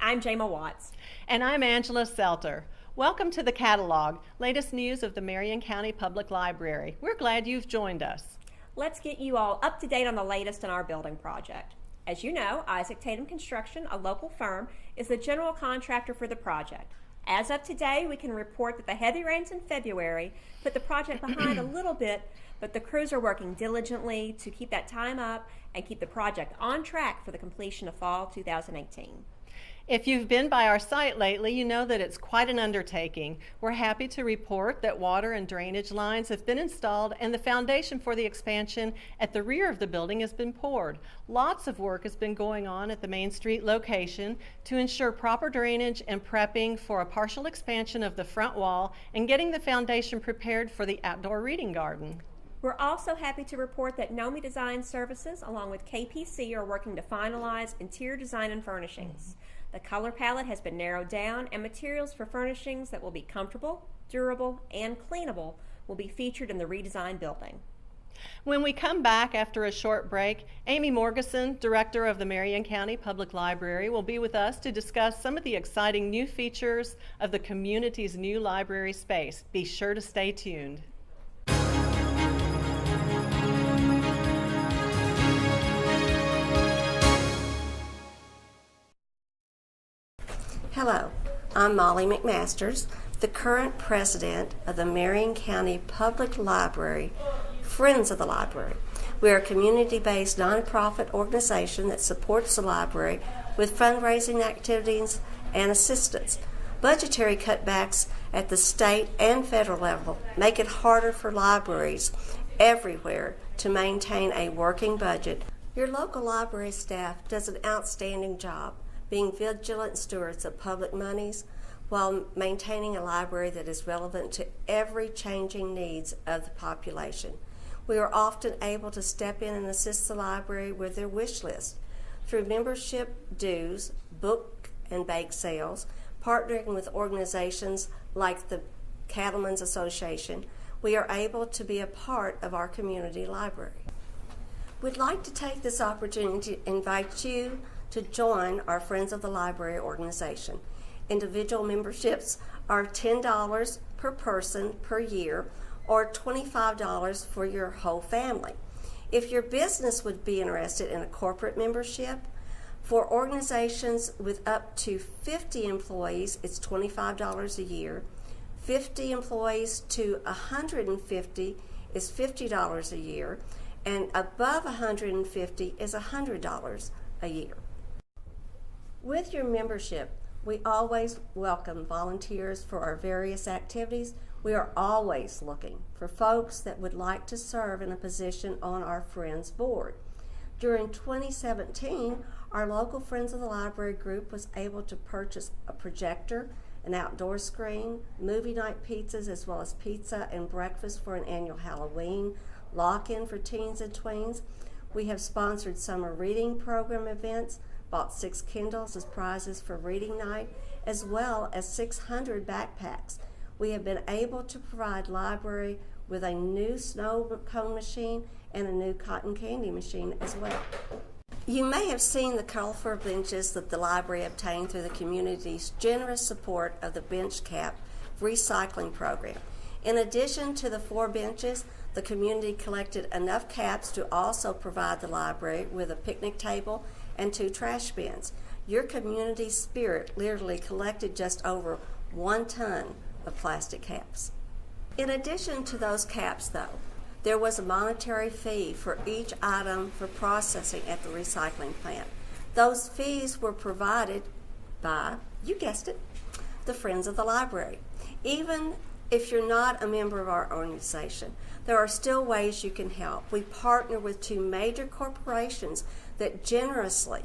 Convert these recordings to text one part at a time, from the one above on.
I'm Jama Watts. And I'm Angela Selter. Welcome to the catalog, latest news of the Marion County Public Library. We're glad you've joined us. Let's get you all up to date on the latest in our building project. As you know, Isaac Tatum Construction, a local firm, is the general contractor for the project. As of today, we can report that the heavy rains in February put the project behind a little bit, but the crews are working diligently to keep that time up and keep the project on track for the completion of fall 2018. If you've been by our site lately, you know that it's quite an undertaking. We're happy to report that water and drainage lines have been installed and the foundation for the expansion at the rear of the building has been poured. Lots of work has been going on at the Main Street location to ensure proper drainage and prepping for a partial expansion of the front wall and getting the foundation prepared for the outdoor reading garden. We're also happy to report that NOMI Design Services, along with KPC, are working to finalize interior design and furnishings. The color palette has been narrowed down, and materials for furnishings that will be comfortable, durable, and cleanable will be featured in the redesigned building. When we come back after a short break, Amy Morrison, Director of the Marion County Public Library, will be with us to discuss some of the exciting new features of the community's new library space. Be sure to stay tuned. Hello, I'm Molly McMasters, the current president of the Marion County Public Library, Friends of the Library. We are a community-based nonprofit organization that supports the library with fundraising activities and assistance. Budgetary cutbacks at the state and federal level make it harder for libraries everywhere to maintain a working budget. Your local library staff does an outstanding job being vigilant stewards of public monies while maintaining a library that is relevant to every changing needs of the population. We are often able to step in and assist the library with their wish list through membership dues, book and bake sales, partnering with organizations like the Cattlemen's Association. We are able to be a part of our community library. We'd like to take this opportunity to invite you to join our Friends of the Library organization. Individual memberships are $10 per person per year or $25 for your whole family. If your business would be interested in a corporate membership, for organizations with up to 50 employees, it's $25 a year. 50 employees to 150 is $50 a year, and above 150 is $100 a year. With your membership, we always welcome volunteers for our various activities. We are always looking for folks that would like to serve in a position on our Friends Board. During 2017, our local Friends of the Library group was able to purchase a projector, an outdoor screen, movie night pizzas, as well as pizza and breakfast for an annual Halloween lock-in for teens and tweens. We have sponsored summer reading program events, bought 6 Kindles as prizes for reading night, as well as 600 backpacks. We have been able to provide library with a new snow cone machine and a new cotton candy machine as well. You may have seen the colorful benches that the library obtained through the community's generous support of the bench cap recycling program. In addition to the 4 benches, the community collected enough caps to also provide the library with a picnic table and 2 trash bins. Your community spirit literally collected just over 1 ton of plastic caps. In addition to those caps, though, there was a monetary fee for each item for processing at the recycling plant. Those fees were provided by, you guessed it, the Friends of the Library. Even if you're not a member of our organization, there are still ways you can help. We partner with 2 major corporations that generously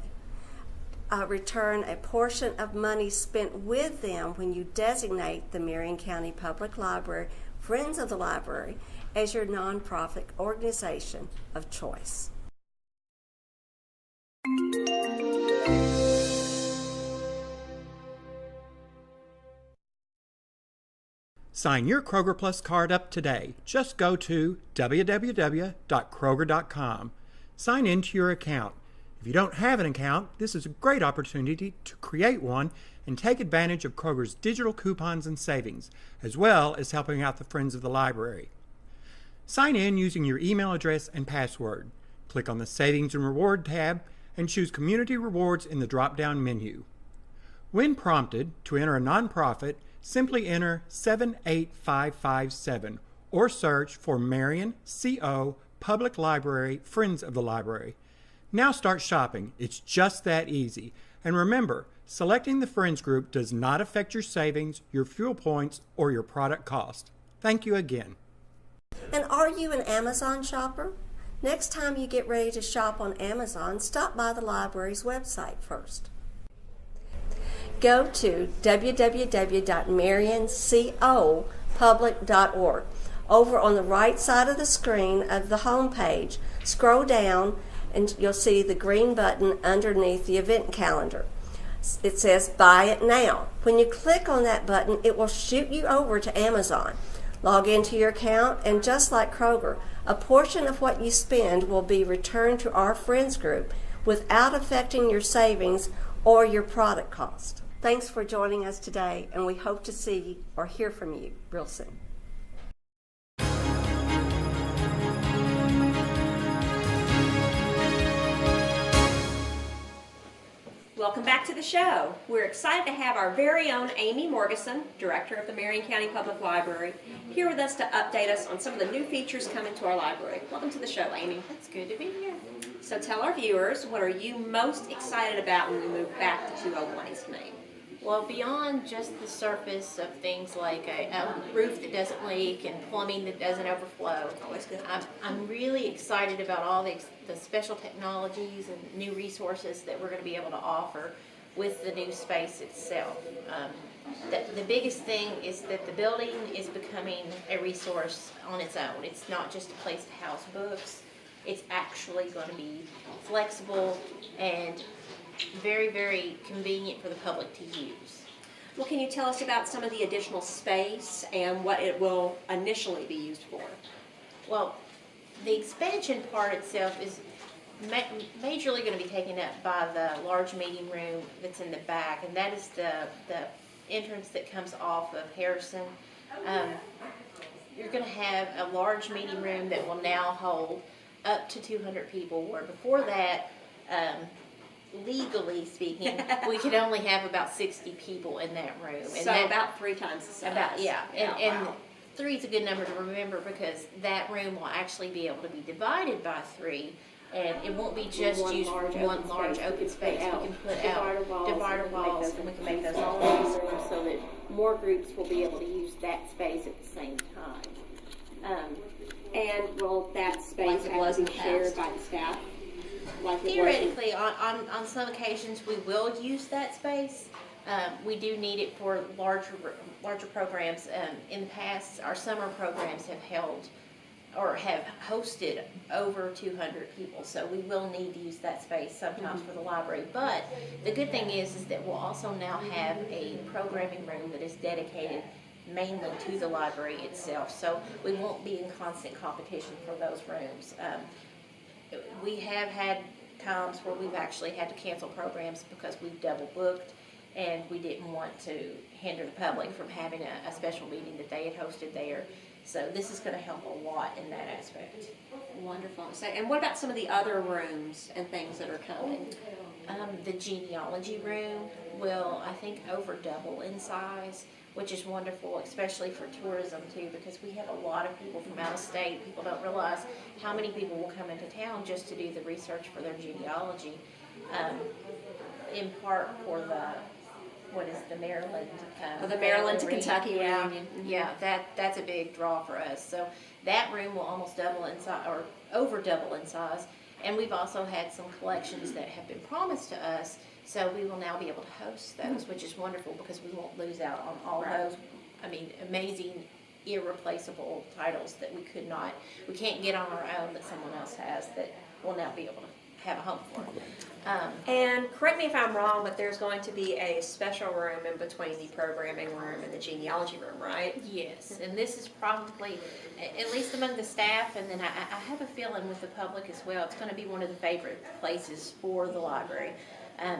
return a portion of money spent with them when you designate the Marion County Public Library, Friends of the Library, as your nonprofit organization of choice. Sign your Kroger Plus card up today. Just go to www.kroger.com. Sign into your account. If you don't have an account, this is a great opportunity to create one and take advantage of Kroger's digital coupons and savings, as well as helping out the Friends of the Library. Sign in using your email address and password. Click on the Savings and Reward tab and choose Community Rewards in the drop-down menu. When prompted to enter a nonprofit, simply enter 78557 or search for Marion CO Public Library Friends of the Library. Now start shopping. It's just that easy. And remember, selecting the Friends group does not affect your savings, your fuel points, or your product cost. Thank you again. And are you an Amazon shopper? Next time you get ready to shop on Amazon, stop by the library's website first. Go to www.marioncopublic.org. Over on the right side of the screen of the home page, scroll down and you'll see the green button underneath the event calendar. It says Buy It Now. When you click on that button, it will shoot you over to Amazon. Log into your account, and just like Kroger, a portion of what you spend will be returned to our Friends group without affecting your savings or your product cost. Thanks for joining us today, and we hope to see or hear from you real soon. Welcome back to the show. We're excited to have our very own Amy Morrison, Director of the Marion County Public Library, here with us to update us on some of the new features coming to our library. Welcome to the show, Amy. It's good to be here. So tell our viewers, what are you most excited about when we move back to 201 East Main? Well, beyond just the surface of things like a roof that doesn't leak and plumbing that doesn't overflow, Always good. I'm really excited about all the special technologies and new resources that we're going to be able to offer with the new space itself. The biggest thing is that the building is becoming a resource on its own. It's not just a place to house books. It's actually going to be flexible and very, very convenient for the public to use. Well, can you tell us about some of the additional space and what it will initially be used for? Well, the expansion part itself is majorly going to be taken up by the large meeting room that's in the back, and that is the entrance that comes off of Harrison. You're going to have a large meeting room that will now hold up to 200 people, where before that, legally speaking, we could only have about 60 people in that room. And So about 3 times the size. And 3 is a good number to remember because that room will actually be able to be divided by 3, and it won't be just used for one large open space. We can put out divider walls, and we can make those all so that more groups will be able to use that space at the same time. And will that space have to be shared by the staff? Theoretically, on some occasions, we will use that space. We do need it for larger programs. In the past, our summer programs have held or have hosted over 200 people, so we will need to use that space sometimes for the library. But the good thing is that we'll also now have a programming room that is dedicated mainly to the library itself, so we won't be in constant competition for those rooms. We have had times where we've actually had to cancel programs because we've double booked and we didn't want to hinder the public from having a special meeting that they had hosted there. So this is going to help a lot in that aspect. Wonderful. So, and what about some of the other rooms and things that are coming? The genealogy room will, I think, over double in size, which is wonderful, especially for tourism too, because we have a lot of people from out of state. People don't realize how many people will come into town just to do the research for their genealogy, in part for the Maryland. The Maryland to Kentucky reunion. reunion. Yeah, that's a big draw for us. So that room will almost double in size, or over double in size. And we've also had some collections that have been promised to us, so we will now be able to host those, which is wonderful because we won't lose out on all those, amazing, irreplaceable titles that we can't get on our own that someone else has that we'll now be able to have a home for. And correct me if I'm wrong, but there's going to be a special room in between the programming room and the genealogy room, right? Yes, and this is probably, at least among the staff, and then I have a feeling with the public as well, it's going to be one of the favorite places for the library.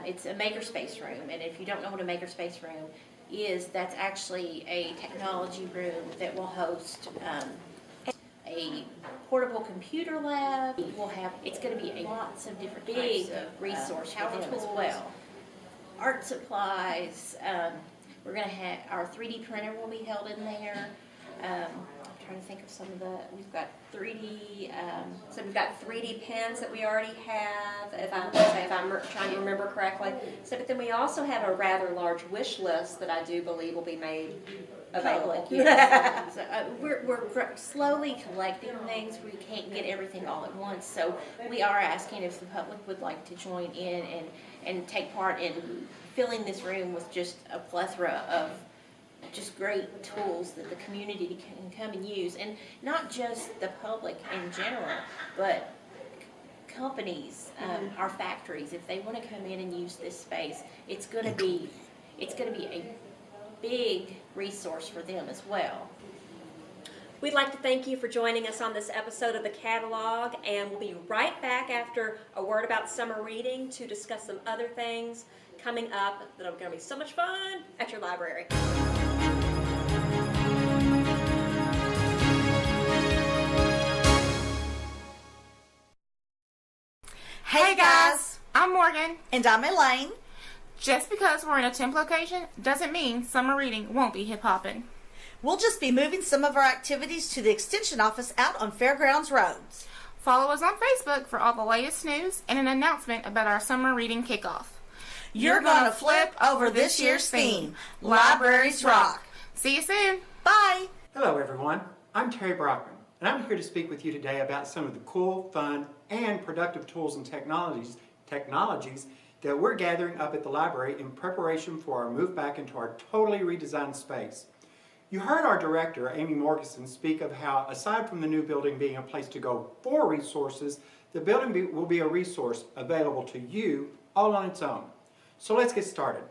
It's a makerspace room, and if you don't know what a makerspace room is, that's actually a technology room that will host a portable computer lab. We'll have, it's going to be lots of different types of resource for them as well. Art supplies. We're going to have our 3D printer will be held in there. I'm trying to think of some of the. We've got 3D. So we've got 3D pens that we already have, if I'm trying to remember correctly. So, but then we also have a rather large wish list that I do believe will be made available. Public, yes. So, we're slowly collecting things. We can't get everything all at once, so we are asking if the public would like to join in and take part in filling this room with just a plethora of just great tools that the community can come and use, and not just the public in general, but companies, our factories, if they want to come in and use this space, it's going to be a big resource for them as well. We'd like to thank you for joining us on this episode of the catalog, and we'll be right back after a word about summer reading to discuss some other things coming up that are going to be so much fun at your library. Hey guys, I'm Morgan. and I'm Elaine. Just because we're in a temp location doesn't mean summer reading won't be hip-hopping. We'll just be moving some of our activities to the Extension office out on Fairgrounds Roads. Follow us on Facebook for all the latest news and an announcement about our summer reading kickoff. You're going to flip over this year's theme, Libraries Rock. See you soon. Bye. Hello everyone, I'm Terry Brockman, and I'm here to speak with you today about some of the cool, fun, and productive tools and technologies that we're gathering up at the library in preparation for our move back into our totally redesigned space. You heard our director, Amy Morrison, speak of how, aside from the new building being a place to go for resources, the building will be a resource available to you all on its own. So let's get started.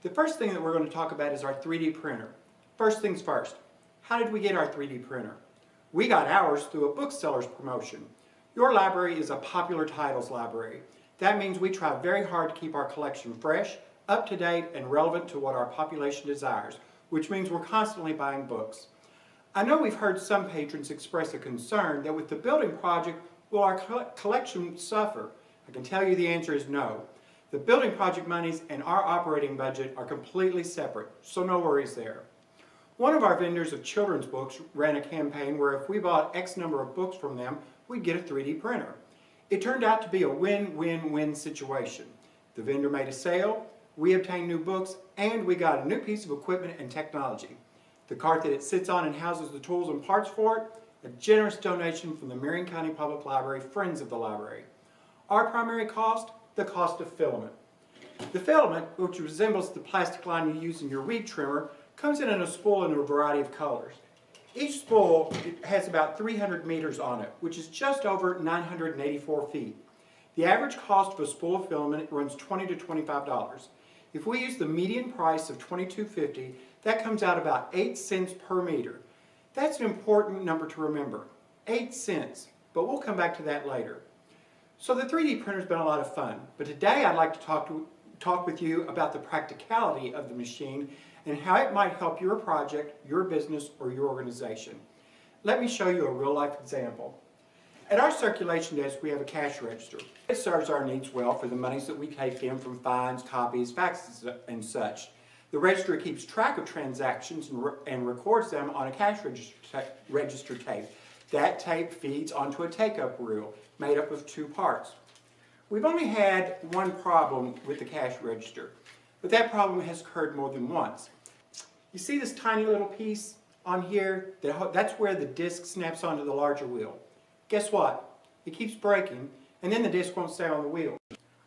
The first thing that we're going to talk about is our 3D printer. First things first, how did we get our 3D printer? We got ours through a bookseller's promotion. Your library is a popular titles library. That means we try very hard to keep our collection fresh, up to date, and relevant to what our population desires, which means we're constantly buying books. I know we've heard some patrons express a concern that with the building project, will our collection suffer? I can tell you the answer is no. The building project monies and our operating budget are completely separate, so no worries there. One of our vendors of children's books ran a campaign where if we bought X number of books from them, we'd get a 3D printer. It turned out to be a win-win-win situation. The vendor made a sale, we obtained new books, and we got a new piece of equipment and technology. The cart that it sits on and houses the tools and parts for it, a generous donation from the Marion County Public Library, Friends of the Library. Our primary cost, the cost of filament. The filament, which resembles the plastic line you use in your weed trimmer, comes in a spool in a variety of colors. Each spool has about 300 meters on it, which is just over 984 feet. The average cost of a spool of filament runs $20 to $25. If we use the median price of $22.50, that comes out about 8 cents per meter. That's an important number to remember, 8 cents, but we'll come back to that later. So the 3D printer's been a lot of fun, but today I'd like to talk with you about the practicality of the machine and how it might help your project, your business, or your organization. Let me show you a real-life example. At our circulation desk, we have a cash register. It serves our needs well for the monies that we take in from fines, copies, faxes, and such. The register keeps track of transactions and records them on a cash register tape. That tape feeds onto a take-up reel made up of 2 parts. We've only had one problem with the cash register, but that problem has occurred more than once. You see this tiny little piece on here? That's where the disc snaps onto the larger wheel. Guess what? It keeps breaking, and then the disc won't stay on the wheel.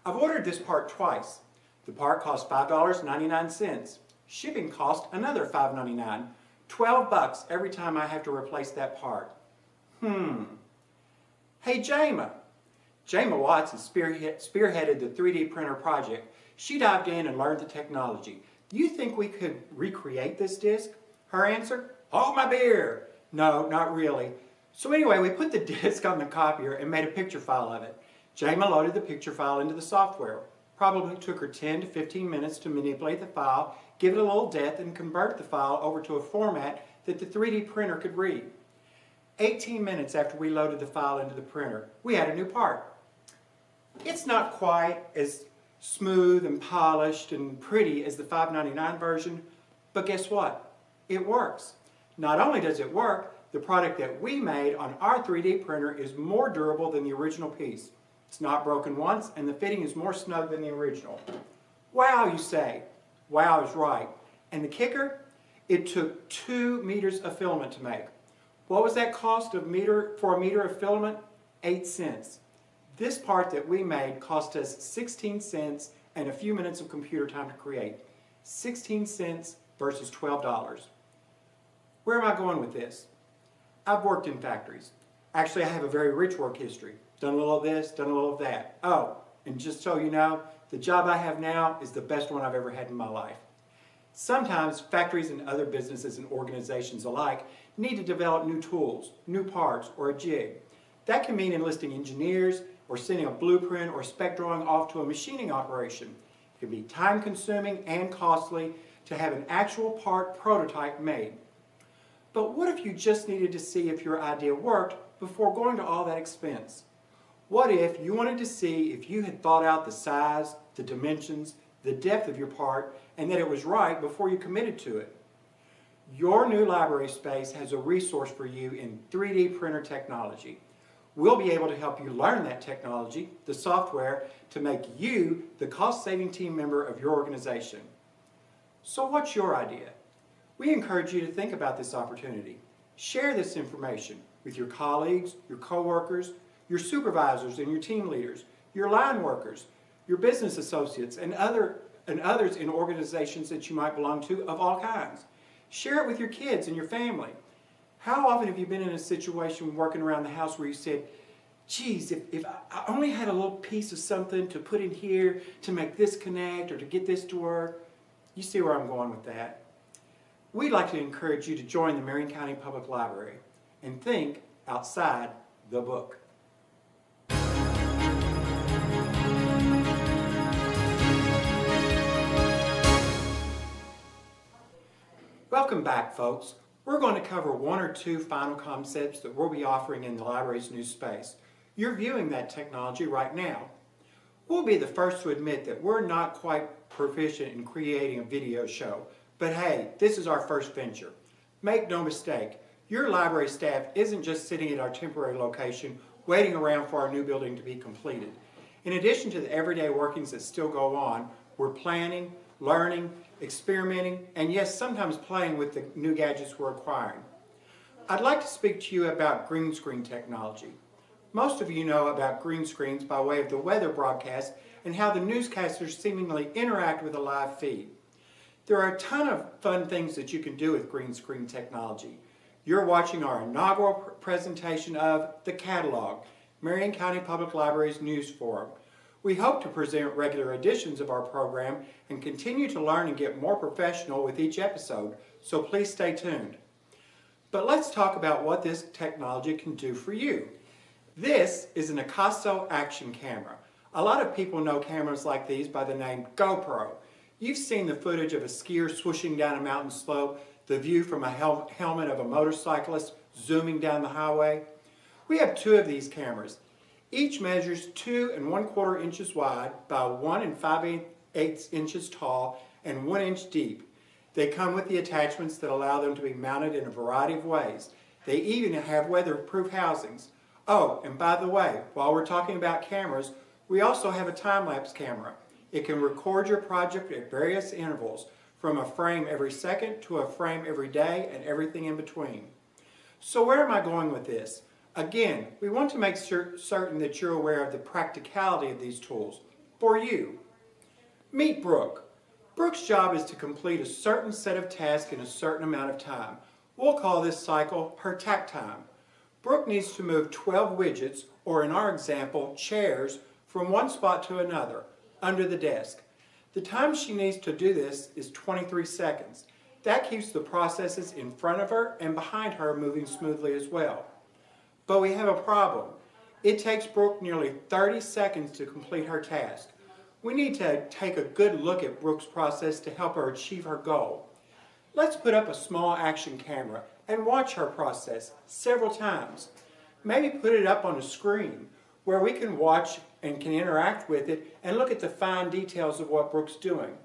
I've ordered this part twice. The part cost $5.99. Shipping cost another $5.99. $12 every time I have to replace that part. Hey, Jama, Jama Watts has spearheaded the 3D printer project. She dived in and learned the technology. Do you think we could recreate this disc? Her answer, hold my beer. No, not really. So anyway, we put the disc on the copier and made a picture file of it. Jama loaded the picture file into the software. Probably took her 10 to 15 minutes to manipulate the file, give it a little depth, and convert the file over to a format that the 3D printer could read. 18 minutes after we loaded the file into the printer, we had a new part. It's not quite as smooth and polished and pretty as the $5.99 version, but guess what? It works. Not only does it work, the product that we made on our 3D printer is more durable than the original piece. It's not broken once, and the fitting is more snug than the original. Wow, you say. Wow is right. And the kicker? It took 2 meters of filament to make. What was that cost for a meter of filament? 8 cents. This part that we made cost us 16 cents and a few minutes of computer time to create. 16 cents versus $12. Where am I going with this? I've worked in factories. Actually, I have a very rich work history. Done a little of this, done a little of that. Oh, and just so you know, the job I have now is the best one I've ever had in my life. Sometimes factories and other businesses and organizations alike need to develop new tools, new parts, or a jig. That can mean enlisting engineers or sending a blueprint or spec drawing off to a machining operation. It can be time-consuming and costly to have an actual part prototype made. But what if you just needed to see if your idea worked before going to all that expense? What if you wanted to see if you had thought out the size, the dimensions, the depth of your part, and that it was right before you committed to it? Your new library space has a resource for you in 3D printer technology. We'll be able to help you learn that technology, the software, to make you the cost-saving team member of your organization. So what's your idea? We encourage you to think about this opportunity. Share this information with your colleagues, your coworkers, your supervisors and your team leaders, your line workers, your business associates, and others in organizations that you might belong to of all kinds. Share it with your kids and your family. How often have you been in a situation working around the house where you said, geez, if I only had a little piece of something to put in here to make this connect or to get this to work? You see where I'm going with that. We'd like to encourage you to join the Marion County Public Library and think outside the book. Welcome back, folks. We're going to cover 1 or 2 final concepts that we'll be offering in the library's new space. You're viewing that technology right now. We'll be the first to admit that we're not quite proficient in creating a video show, but hey, this is our first venture. Make no mistake, your library staff isn't just sitting at our temporary location waiting around for our new building to be completed. In addition to the everyday workings that still go on, we're planning, learning, experimenting, and yes, sometimes playing with the new gadgets we're acquiring. I'd like to speak to you about green screen technology. Most of you know about green screens by way of the weather broadcast and how the newscasters seemingly interact with a live feed. There are a ton of fun things that you can do with green screen technology. You're watching our inaugural presentation of The Catalog, Marion County Public Library's news forum. We hope to present regular editions of our program and continue to learn and get more professional with each episode, so please stay tuned. But let's talk about what this technology can do for you. This is an Acaso action camera. A lot of people know cameras like these by the name GoPro. You've seen the footage of a skier swooshing down a mountain slope, the view from a helmet of a motorcyclist zooming down the highway. We have 2 of these cameras. Each measures 2 1/4 inches wide by 1 5/8 inches tall and 1 inch deep. They come with the attachments that allow them to be mounted in a variety of ways. They even have weatherproof housings. Oh, and by the way, while we're talking about cameras, we also have a time-lapse camera. It can record your project at various intervals, from a frame every second to a frame every day and everything in between. So where am I going with this? Again, we want to make certain that you're aware of the practicality of these tools for you. Meet Brooke. Brooke's job is to complete a certain set of tasks in a certain amount of time. We'll call this cycle her tack time. Brooke needs to move 12 widgets, or in our example, chairs, from one spot to another, under the desk. The time she needs to do this is 23 seconds. That keeps the processes in front of her and behind her moving smoothly as well. But we have a problem. It takes Brooke nearly 30 seconds to complete her task. We need to take a good look at Brooke's process to help her achieve her goal. Let's put up a small action camera and watch her process several times. Maybe put it up on a screen where we can watch and can interact with it and look at the fine details of what Brooke's doing.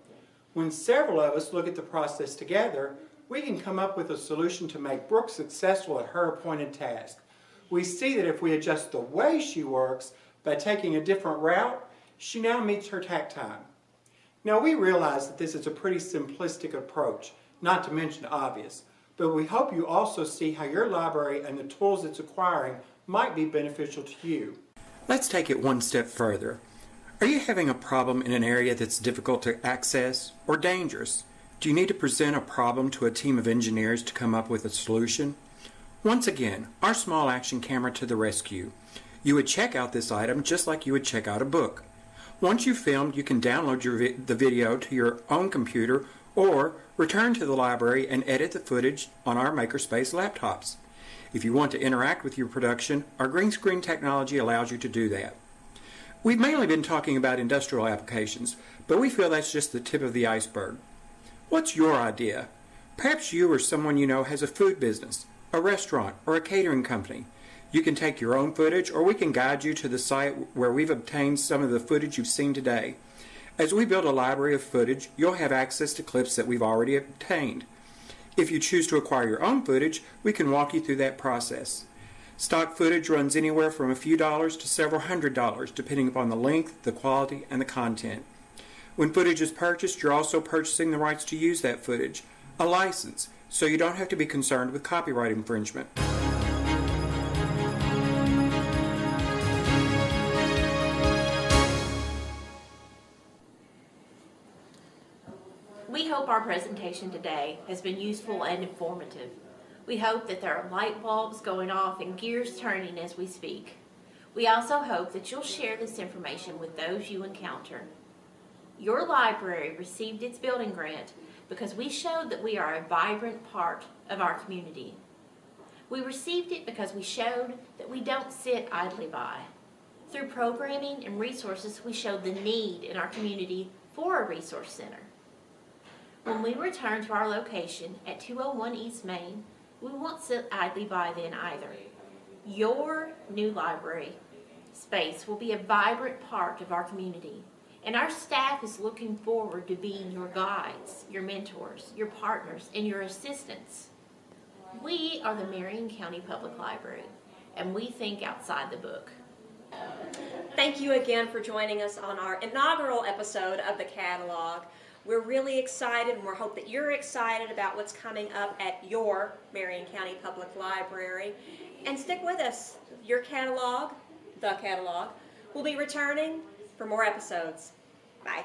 When several of us look at the process together, we can come up with a solution to make Brooke successful at her appointed task. We see that if we adjust the way she works by taking a different route, she now meets her tack time. Now we realize that this is a pretty simplistic approach, not to mention obvious, but we hope you also see how your library and the tools it's acquiring might be beneficial to you. Let's take it one step further. Are you having a problem in an area that's difficult to access or dangerous? Do you need to present a problem to a team of engineers to come up with a solution? Once again, our small action camera to the rescue. You would check out this item just like you would check out a book. Once you've filmed, you can download the video to your own computer or return to the library and edit the footage on our Makerspace laptops. If you want to interact with your production, our green screen technology allows you to do that. We've mainly been talking about industrial applications, but we feel that's just the tip of the iceberg. What's your idea? Perhaps you or someone you know has a food business, a restaurant, or a catering company. You can take your own footage, or we can guide you to the site where we've obtained some of the footage you've seen today. As we build a library of footage, you'll have access to clips that we've already obtained. If you choose to acquire your own footage, we can walk you through that process. Stock footage runs anywhere from a few dollars to several $100s, depending upon the length, the quality, and the content. When footage is purchased, you're also purchasing the rights to use that footage, a license, so you don't have to be concerned with copyright infringement. We hope our presentation today has been useful and informative. We hope that there are light bulbs going off and gears turning as we speak. We also hope that you'll share this information with those you encounter. Your library received its building grant because we showed that we are a vibrant part of our community. We received it because we showed that we don't sit idly by. Through programming and resources, we showed the need in our community for a resource center. When we return to our location at 201 East Main, we won't sit idly by then either. Your new library space will be a vibrant part of our community, and our staff is looking forward to being your guides, your mentors, your partners, and your assistants. We are the Marion County Public Library, and we think outside the book. Thank you again for joining us on our inaugural episode of the catalog. We're really excited, and we hope that you're excited about what's coming up at your Marion County Public Library. And stick with us. Your catalog, the catalog, will be returning for more episodes. Bye.